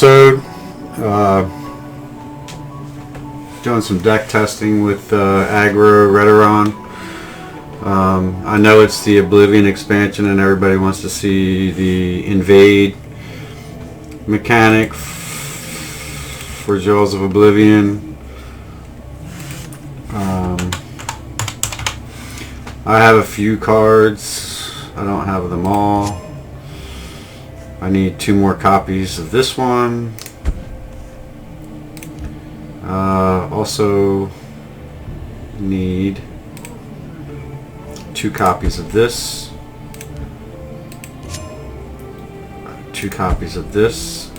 episode. Doing some deck testing with Aggro Rederan. I know it's the Oblivion expansion and everybody wants to see the invade mechanic for Jaws of Oblivion. I have a few cards. I don't have them all. I need 2 more copies of this one. Also need 2 copies of this. 2 copies of this.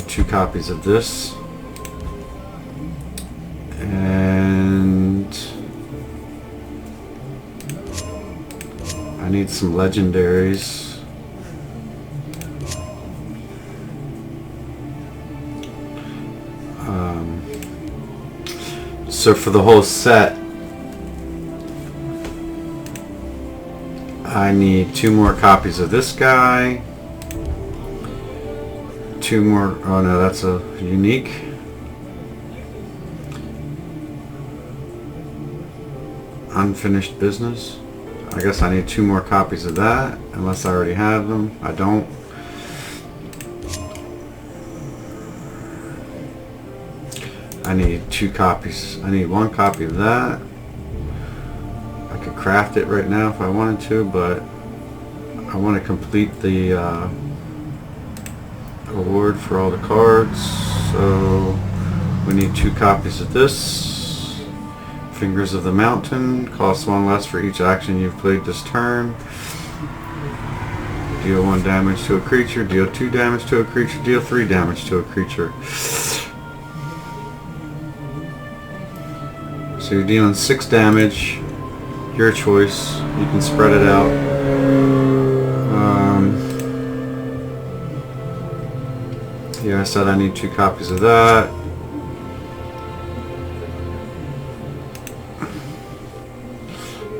2 copies of this. And I need some legendaries. So for the whole set, I need 2 more copies of this guy. 2 more, oh no, that's a unique. Unfinished business. I guess I need 2 more copies of that, unless I already have them. I don't. I need 2 copies. I need 1 copy of that. I could craft it right now if I wanted to, but I want to complete the award for all the cards. So we need 2 copies of this. Fingers of the Mountain. Costs 1 less for each action you've played this turn. Deal 1 damage to a creature. Deal 2 damage to a creature. Deal 3 damage to a creature. So you're dealing 6 damage. Your choice. You can spread it out. Yeah, I said I need 2 copies of that.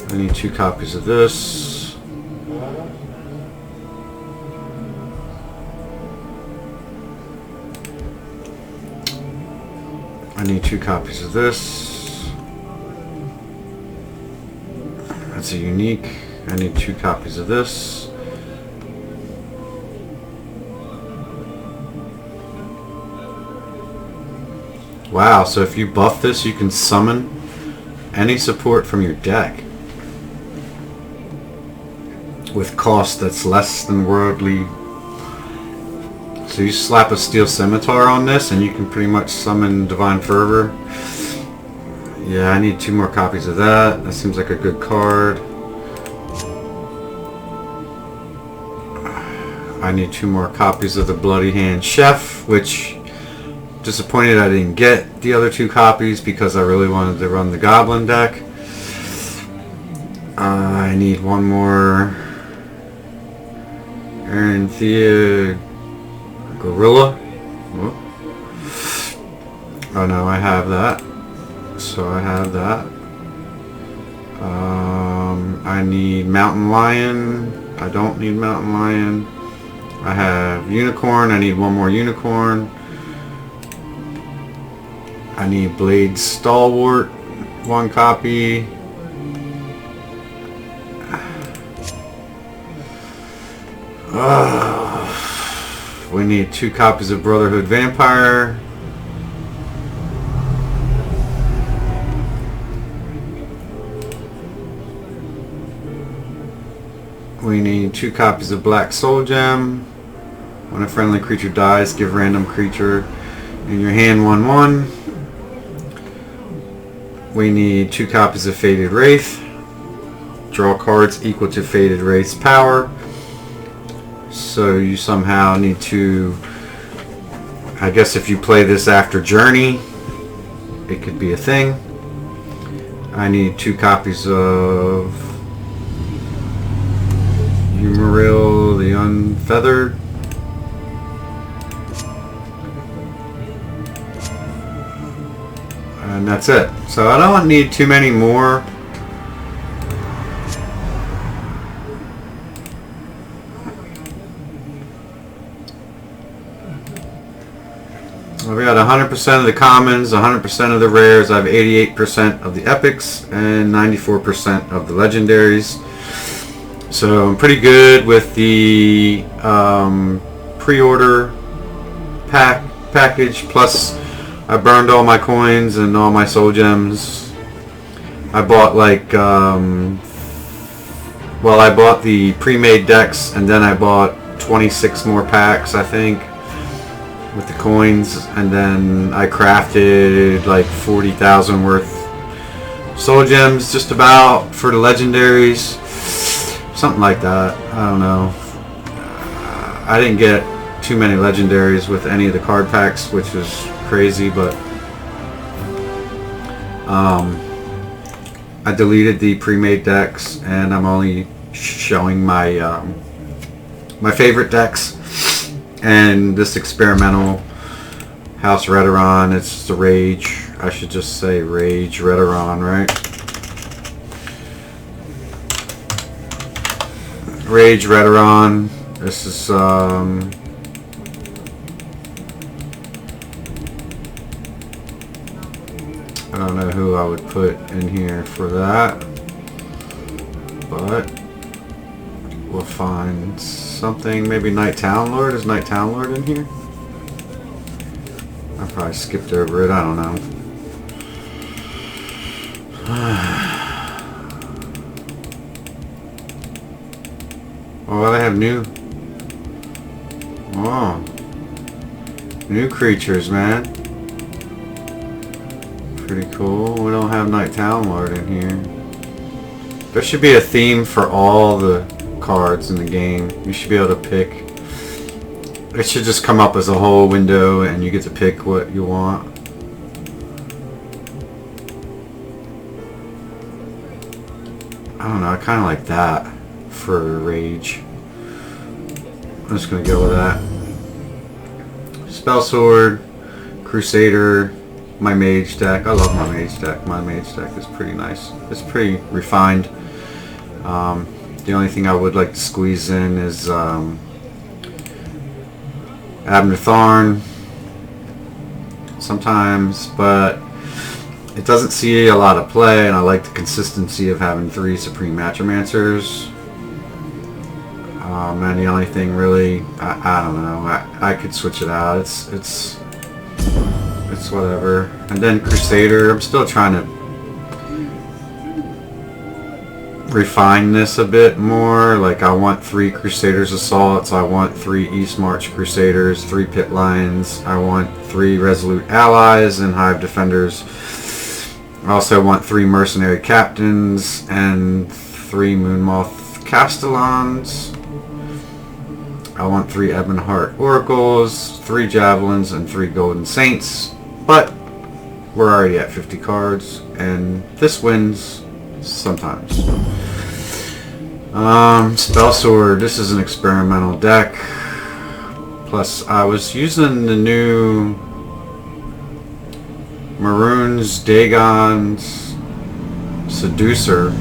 I need 2 copies of this. I need 2 copies of this. That's a unique. I need 2 copies of this. Wow, so if you buff this, you can summon any support from your deck with cost that's less than worldly. So you slap a Steel Scimitar on this and you can pretty much summon Divine Fervor. Yeah, I need 2 more copies of that. That seems like a good card. I need 2 more copies of the Bloody Hand Chef, which disappointed I didn't get the other 2 copies because I really wanted to run the Goblin deck. I need 1 more Aranthea Gorilla. Oh no, I have that. So I have that. I need Mountain Lion. I don't need Mountain Lion. I have Unicorn. I need 1 more Unicorn. I need Blade Stalwart. 1 copy. We need 2 copies of Brotherhood Vampire. We need 2 copies of Black Soul Gem. When a friendly creature dies, give random creature in your hand 1/1. We need 2 copies of Faded Wraith. Draw cards equal to Faded Wraith's power. So you somehow need to, I guess if you play this after Journey, it could be a thing. I need 2 copies of Umaril the Unfeathered. And that's it. So I don't need too many more. We got 100% of the commons, 100% of the rares. I have 88% of the epics and 94% of the legendaries. So I'm pretty good with the pre-order package. Plus, I burned all my coins and all my soul gems. I bought like, well, I bought the pre-made decks, and then I bought 26 more packs, I think, with the coins, and then I crafted like 40,000 worth soul gems, just about, for the legendaries. Something like that. I don't know. I didn't get too many legendaries with any of the card packs, which was crazy, but I deleted the pre-made decks, and I'm only showing my my favorite decks. And this experimental House Rederan, it's the Rage. I should just say Rage Rederan, right? Rage Rederan. This is I don't know who I would put in here for that, but we'll find something. Maybe Night Town Lord. Is Night Town Lord in here? I probably skipped over it. I don't know. Oh, they have new. Oh, new creatures, man. Pretty cool. We don't have Night Town Lord in here. There should be a theme for all the cards in the game. You should be able to pick. It should just come up as a whole window, and you get to pick what you want. I don't know. I kind of like that for Rage. I'm just gonna go with that. Spell Sword, Crusader, my Mage deck. I love my Mage deck. My Mage deck is pretty nice. It's pretty refined. The only thing I would like to squeeze in is Abner Tharn sometimes, but it doesn't see a lot of play, and I like the consistency of having 3 Supreme Matromancers. And the only thing really, I don't know, I could switch it out. It's whatever. And then Crusader, I'm still trying to refine this a bit more. Like, I want 3 Crusaders Assaults, I want 3 East March Crusaders, 3 Pit Lions, I want 3 Resolute Allies and Hive Defenders. I also want 3 Mercenary Captains and 3 Moonmoth Castellans. I want 3 Ebon Heart Oracles, 3 Javelins, and 3 Golden Saints. But we're already at 50 cards, and this wins sometimes. Spell Sword. This is an experimental deck. Plus, I was using the new Maroon's Dagon's Seducer.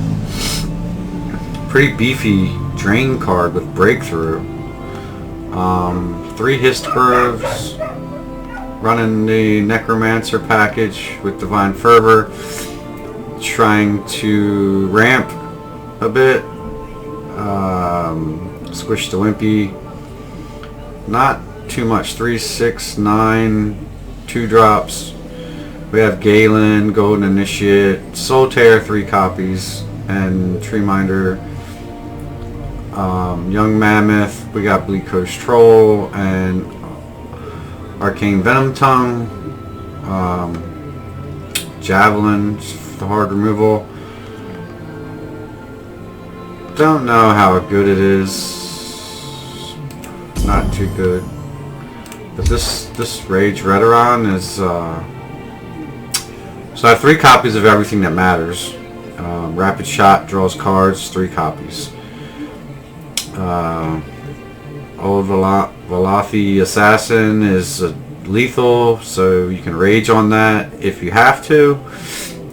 Pretty beefy drain card with Breakthrough. 3 Histgroves. Running the Necromancer package with Divine Fervor. Trying to ramp a bit. Squish the Wimpy. Not too much. 3, 6, 9, 2 drops. We have Galen, Golden Initiate, Soul Tear, 3 copies, and Treeminder. Young Mammoth. We got Bleak Coast Troll and Arcane Venom Tongue. Javelin, the hard removal. Don't know how good it is. Not too good. But this Rage Rederan is so I have 3 copies of everything that matters. Rapid Shot draws cards, 3 copies. Old Velothi Assassin is lethal, so you can rage on that if you have to.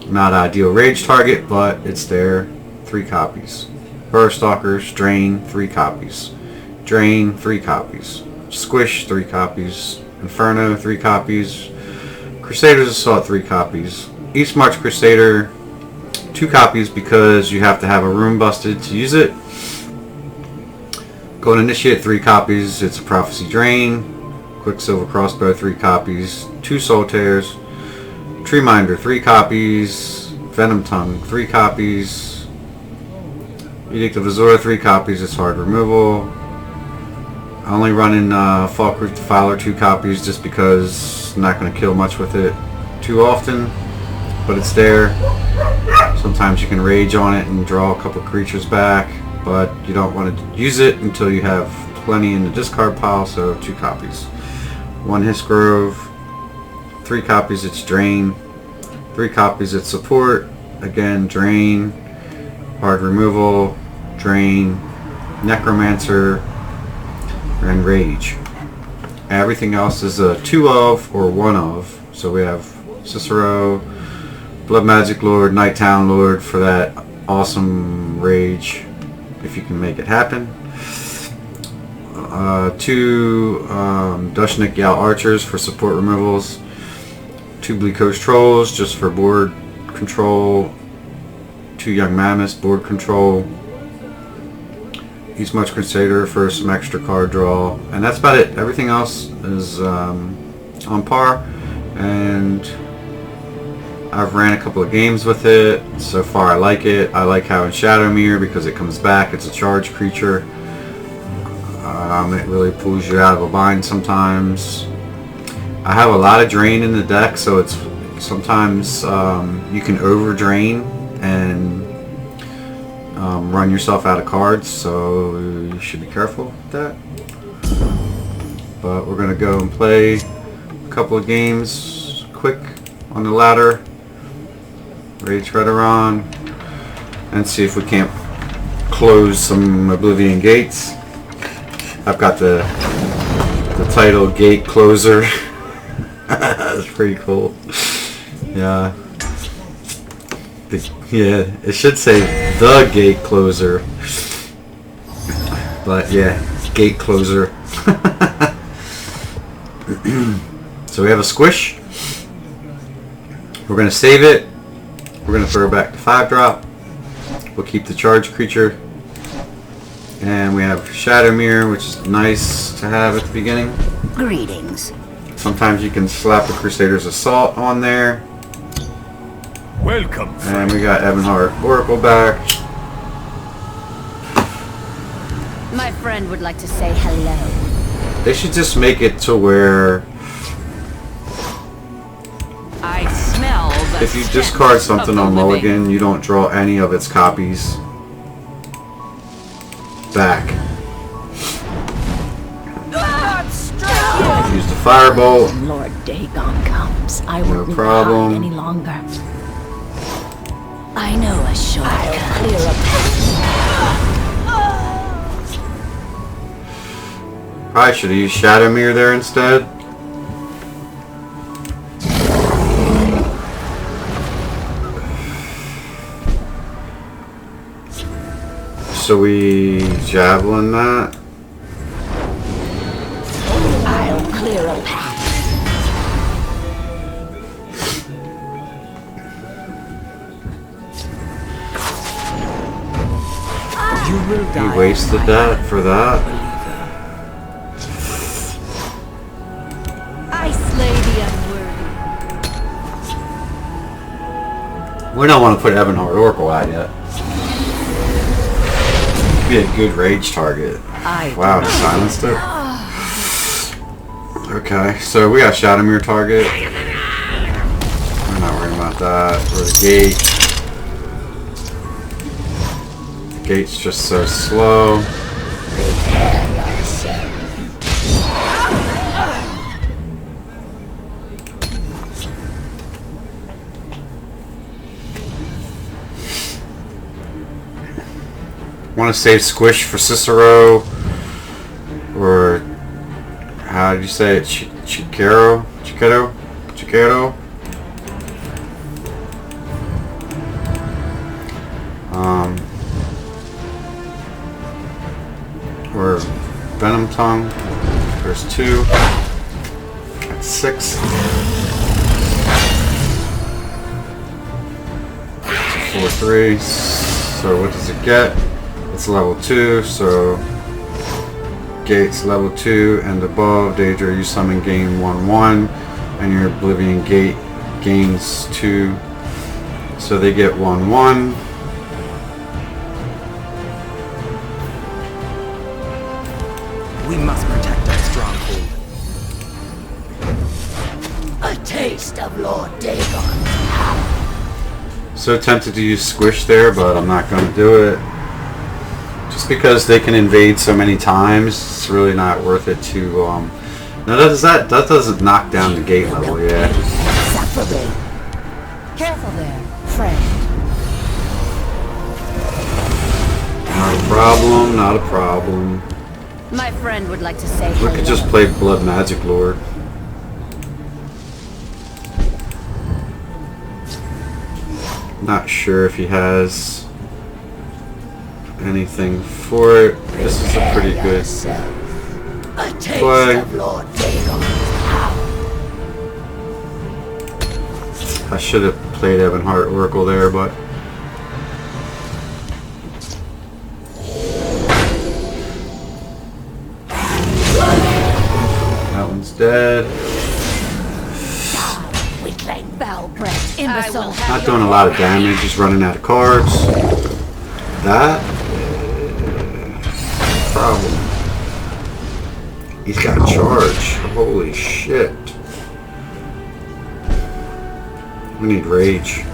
Not ideal rage target, but it's there. 3 copies. Burstalkers, drain, 3 copies. Drain, 3 copies. Squish, 3 copies. Inferno 3 copies. Crusader's Assault 3 copies. East March Crusader 2 copies because you have to have a room busted to use it. Golden Initiate 3 copies. It's a Prophecy Drain. Quicksilver Crossbow 3 copies. 2 Soul Tears. Tree Minder 3 copies. Venom Tongue 3 copies. Edict of Azura 3 copies. It's hard removal. I only run in Falkreath Defiler 2 copies just because I'm not going to kill much with it too often, but it's there. Sometimes you can rage on it and draw a couple creatures back, but you don't want to use it until you have plenty in the discard pile, so 2 copies. 1 Hissgrove, 3 copies, it's Drain. 3 copies, it's Support. Again, Drain. Hard Removal, Drain, Necromancer, and Rage. Everything else is a 2 of or 1 of. So we have Cicero, Blood Magic Lord, Nighttown Lord for that awesome Rage, if you can make it happen. 2 Dushnik Yao Archers for support removals. 2 Bleak Coast Trolls just for board control. 2 Young Mammoths board control. East March Crusader for some extra card draw, and that's about it. Everything else is on par, and I've ran a couple of games with it. So far I like it. I like how in Shadowmere, because it comes back, it's a charge creature. It really pulls you out of a bind sometimes. I have a lot of drain in the deck, so it's sometimes you can over drain and run yourself out of cards, so you should be careful with that. But we're going to go and play a couple of games quick on the ladder. Rage Rederan, and see if we can't close some Oblivion gates. I've got the title Gate Closer. That's pretty cool. Yeah. Yeah, it should say the Gate Closer. But yeah, Gate Closer. So we have a squish. We're going to save it. We're going to throw it back to 5-drop. We'll keep the charge creature. And we have Shadowmere, which is nice to have at the beginning. Greetings. Sometimes you can slap the Crusader's Assault on there. Welcome. And we got Ebonheart Oracle back. My friend would like to say hello. They should just make it to where I smell the if you discard something on Mulligan, you don't draw any of its copies back. Use the Firebolt. When Lord Dagon comes, I No won't problem. hide any longer. I know a shortcut. Clear a path. Probably should have used Shadowmere there instead. So we javelin that. I'll clear a path. You will die. He wasted that for that. I slay the unworthy. We don't want to put Ebonheart Oracle out yet. Be a good rage target. Wow, he silenced it. Okay, so we got Shadowmere target. We're not worrying about that. We're the gate. The gate's just so slow. Want to save Squish for Cicero, or how did you say it? Chikero? Or Venom Tongue. There's 2. 6. 4-3. So what does it get? It's level 2, so gates level 2 and above. Daedra, you summon gain 1/1, and your Oblivion Gate gains 2. So they get 1/1. We must protect our stronghold. A taste of Lord Dagon's power. So tempted to use Squish there, but I'm not going to do it. Just because they can invade so many times, it's really not worth it to... Now that doesn't knock down the gate level, yeah. Suffering. Careful there, friend. Not a problem, not a problem. My friend would like to say We hello. could just play Blood Magic Lord. Not sure if he has anything for it. This is a pretty good A taste play. of Lord Dagon's power. I should have played Ebonheart Oracle there, but that one's dead. Foul breath, imbecile. Not doing a lot of damage, just running out of cards. That problem. He's got charge. Holy shit. We need rage.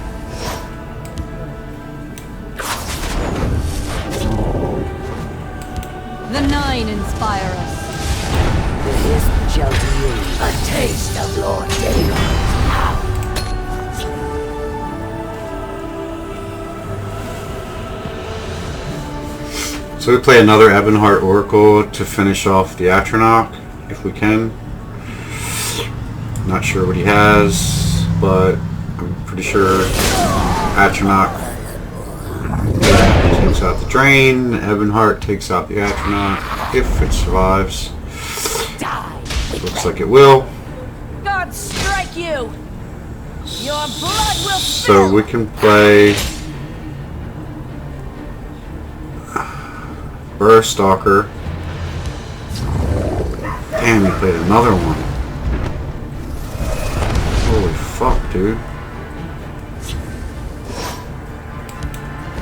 The 9 inspire us. A taste of Lord Dagon's power. So we play another Ebonheart Oracle to finish off the Atronach, if we can. Not sure what he has, but I'm pretty sure Atronach takes out the drain, Ebonheart takes out the Atronach, if it survives. Looks like it will. God strike you! Your blood will So we can play Burst Stalker. Damn, he played another one. Holy fuck, dude.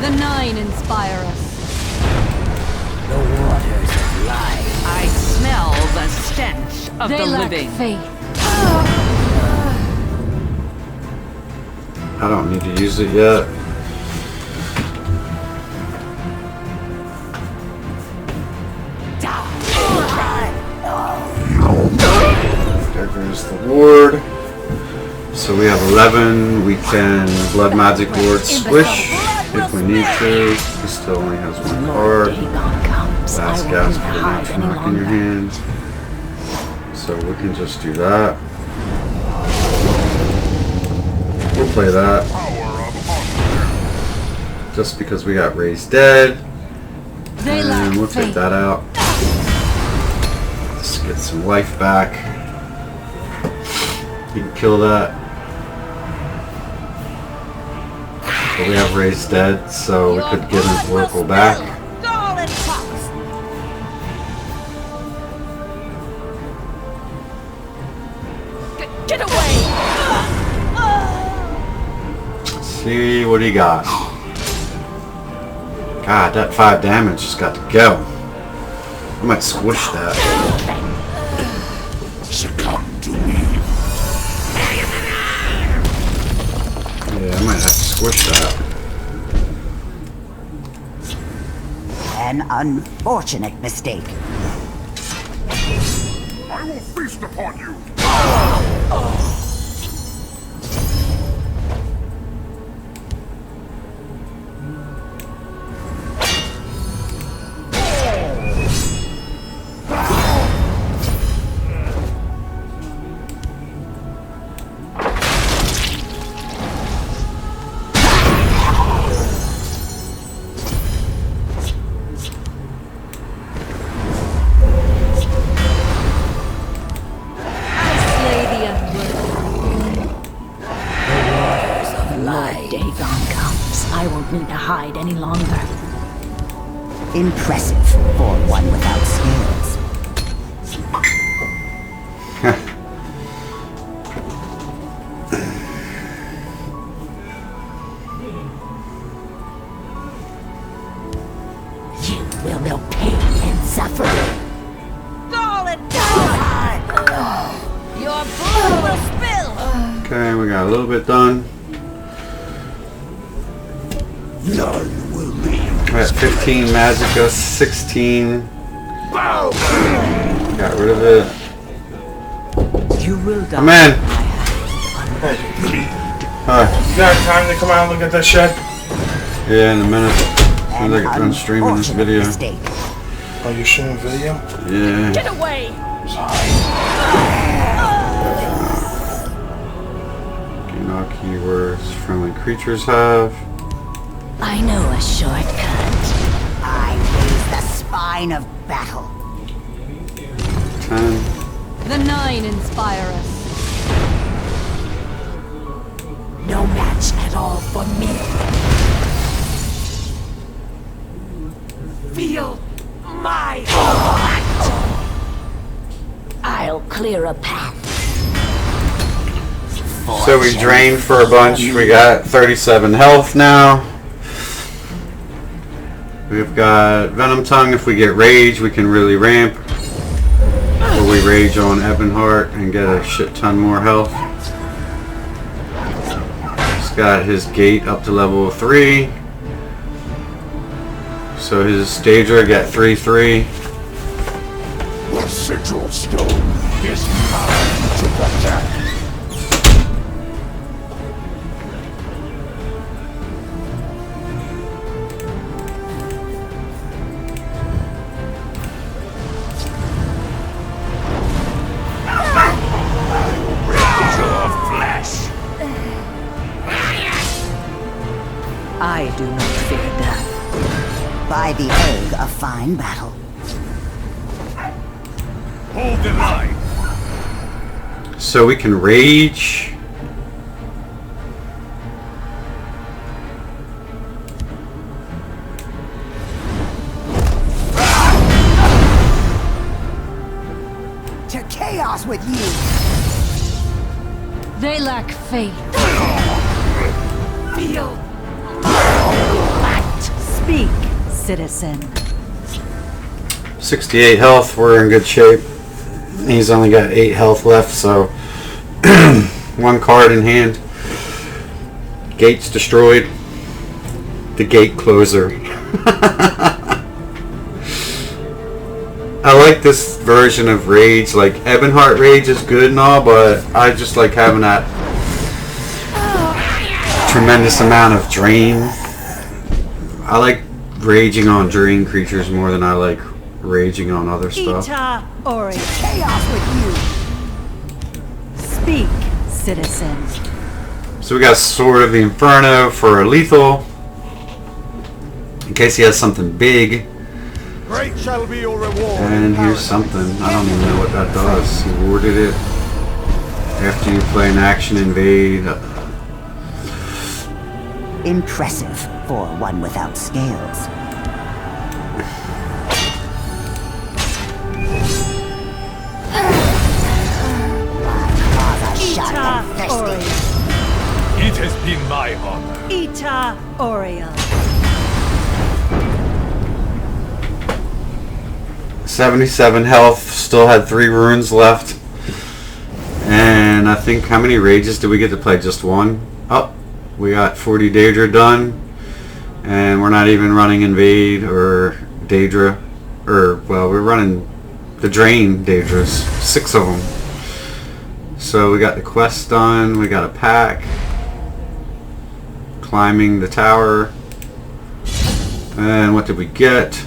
The 9 inspire us. The waters of life. I smell the stench of They the lack living. faith. I don't need to use it yet. There goes the ward. So we have 11. We can Blood Magic Lord Squish if we need to. He still only has one card. Last gasp for the Atronach in your hand. So we can just do that. We'll play that. Just because we got Ray's dead. They lack And we'll take faith. that out. Let's get some life back. You can kill that. But we have Ray's dead, so we could get an Oracle back. Get away! Let's see what he got. God, that 5 damage just got to go. I might squish that. Succumb to me. Yeah, I might have to squish that. An unfortunate mistake. I will feast upon you! I won't need to hide any longer. Impressive for one without scales. You will know pain and suffering. Your blood will spill! Okay, we got a little bit done. None will leave. We're at 15 Magica, 16. Got rid of it. You will die. I'm in. Hi. You got time to come out and look at that shed? Yeah, in a minute. As soon as I get done streaming this Unfortunate video. mistake. Oh, you're shooting video? Yeah. Get away! Gain all keywords friendly creatures have. I know a shortcut. I raise the spine of battle. 10. The 9 inspire us. No match at all for me. Feel my heart. I'll clear a path. So we drained for a bunch. We got 37 health now. We've got Venom Tongue. If we get Rage, we can really ramp. Or we Rage on Ebonheart and get a shit ton more health. He's got his Gate up to level 3. So his Daedra got 3/3. The sigil stone is mine to protect. I do not fear death. By the egg, a fine battle. Hold the line. So we can Rage. To chaos with you! They lack faith. Feel. Speak, citizen. 68 health. We're in good shape. He's only got 8 health left, so 1 card in hand. Gate's destroyed. The gate closer. I like this version of Rage. Like, Ebonheart Rage is good and all, but I just like having that tremendous amount of drain. I like raging on drain creatures more than I like raging on other stuff. Ita Ori. Chaos with Speak, citizen. So we got Sword of the Inferno for a lethal. In case he has something big. Great shall be your reward. And here's something. I don't even know what that does. He warded it. After you play an action invade. you. Impressive for one without scales. Ita Ori. It has been my honor. Ita Oriel. 77 health. Still had 3 runes left. And I think, how many rages did we get to play? Just 1? Oh, we got 40 Daedra done. And we're not even running Invade or Daedra. Or, well, we're running the Drain Daedras. 6 of them. So we got the quest done. We got a pack. Climbing the tower. And what did we get?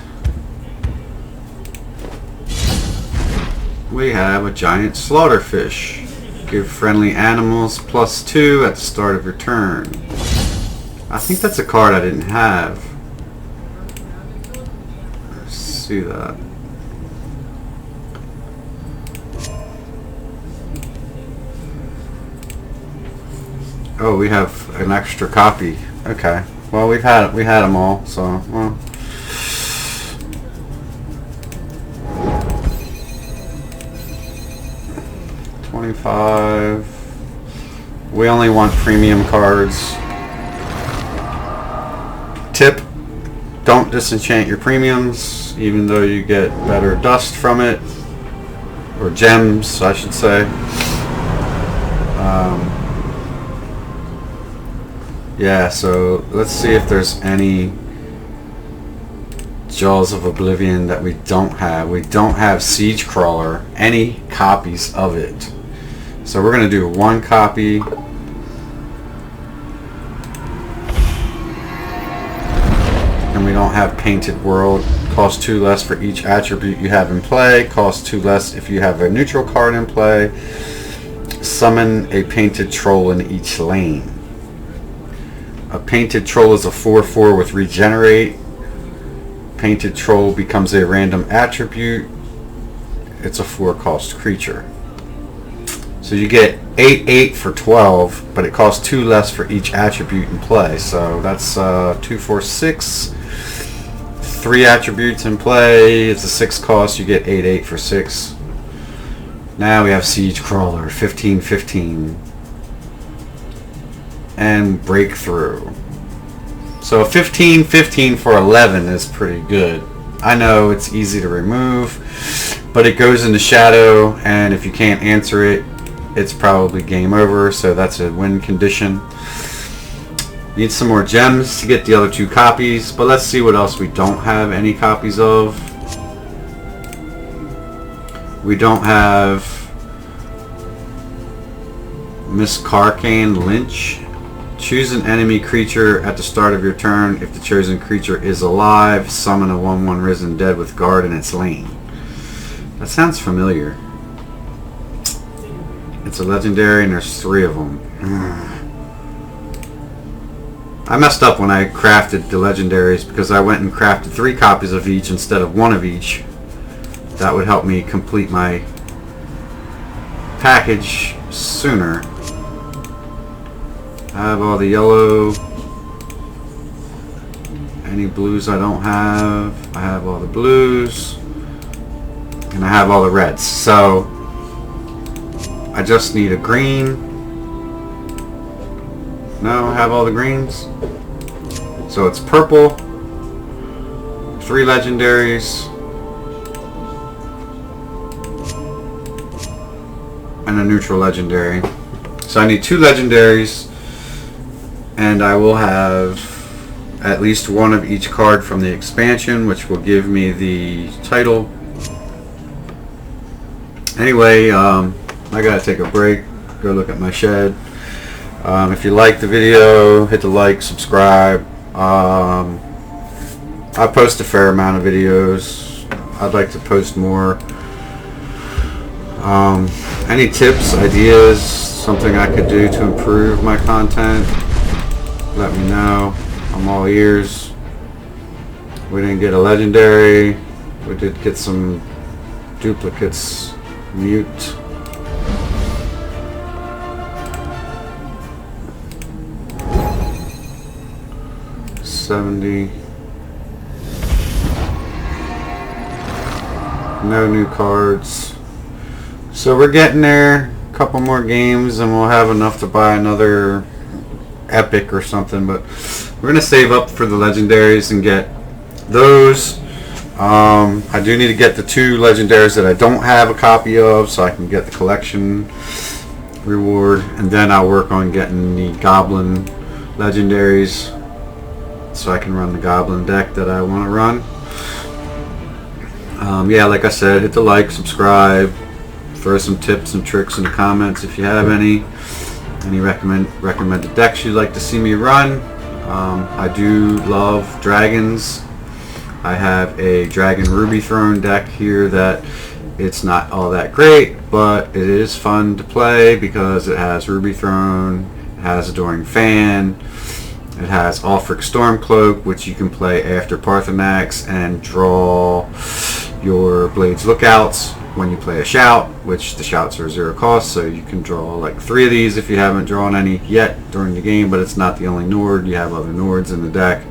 We have a giant slaughterfish. Give friendly animals +2 at the start of your turn. I think that's a card I didn't have. Let's see that. Oh, we have an extra copy. Okay. Well, we had them all, so well. $25. We only want premium cards. Tip: don't disenchant your premiums, even though you get better dust from it, or gems, I should say. Yeah, so let's see if there's any Jaws of Oblivion that we don't have. We don't have Siege Crawler, any copies of it. So we're going to do 1 copy. And we don't have Painted World. Costs 2 less for each attribute you have in play. Costs 2 less if you have a neutral card in play. Summon a Painted Troll in each lane. A Painted Troll is a 4/4 with Regenerate. Painted Troll becomes a random attribute. It's a 4-cost creature. So you get 8/8 for 12, but it costs 2 less for each attribute in play. So that's 2, 4, 6. 3 attributes in play. It's a 6 cost. You get 8/8 for 6. Now we have Siege Crawler, 15/15. And Breakthrough. So 15/15 for 11 is pretty good. I know it's easy to remove, but it goes into shadow, and if you can't answer it, it's probably game over, so that's a win condition. Need some more gems to get the other 2 copies, but let's see what else we don't have any copies of. We don't have Miss Carcane Lynch. Choose an enemy creature at the start of your turn. If the chosen creature is alive, summon a 1/1 Risen Dead with guard in its lane. That sounds familiar. It's a legendary and there's 3 of them. I messed up when I crafted the legendaries because I went and crafted 3 copies of each instead of 1 of each. That would help me complete my package sooner. I have all the yellow. Any blues I don't have. I have all the blues. And I have all the reds. So I just need a green. No, I have all the greens. So it's purple. 3 legendaries. And a neutral legendary. So I need 2 legendaries. And I will have at least 1 of each card from the expansion, which will give me the title. Anyway, I gotta take a break, go look at my shed. If you like the video, hit the like, subscribe. I post a fair amount of videos. I'd like to post more. Any tips, ideas, something I could do to improve my content, let me know. I'm all ears. We didn't get a legendary. We did get some duplicates. Mute. $70. No new cards. So we're getting there. A couple more games and we'll have enough to buy another epic or something, but we're gonna save up for the legendaries and get those. I do need to get the 2 legendaries that I don't have a copy of so I can get the collection reward, and then I'll work on getting the goblin legendaries so I can run the goblin deck that I want to run. Yeah, like I said, hit the like, subscribe, throw some tips and tricks in the comments if you have any recommended decks you'd like to see me run. I do love dragons. I have a Dragon Ruby Throne deck here that it's not all that great, but it is fun to play because it has Ruby Throne, it has Adoring Fan, it has Ulfric Stormcloak, which you can play after Parthenax and draw your Blades Lookouts. when you play a shout, which the shouts are 0 cost, so you can draw like 3 of these if you haven't drawn any yet during the game, but it's not the only Nord. You have other Nords in the deck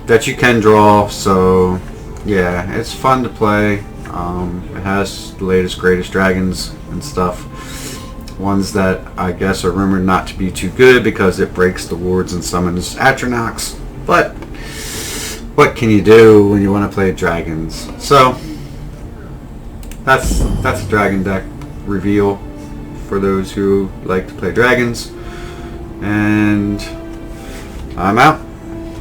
that you can draw, so yeah, it's fun to play. It has the latest, greatest dragons and stuff. Ones that I guess are rumored not to be too good because it breaks the wards and summons Atronachs, but what can you do when you want to play dragons? So that's a dragon deck reveal for those who like to play dragons, and I'm out.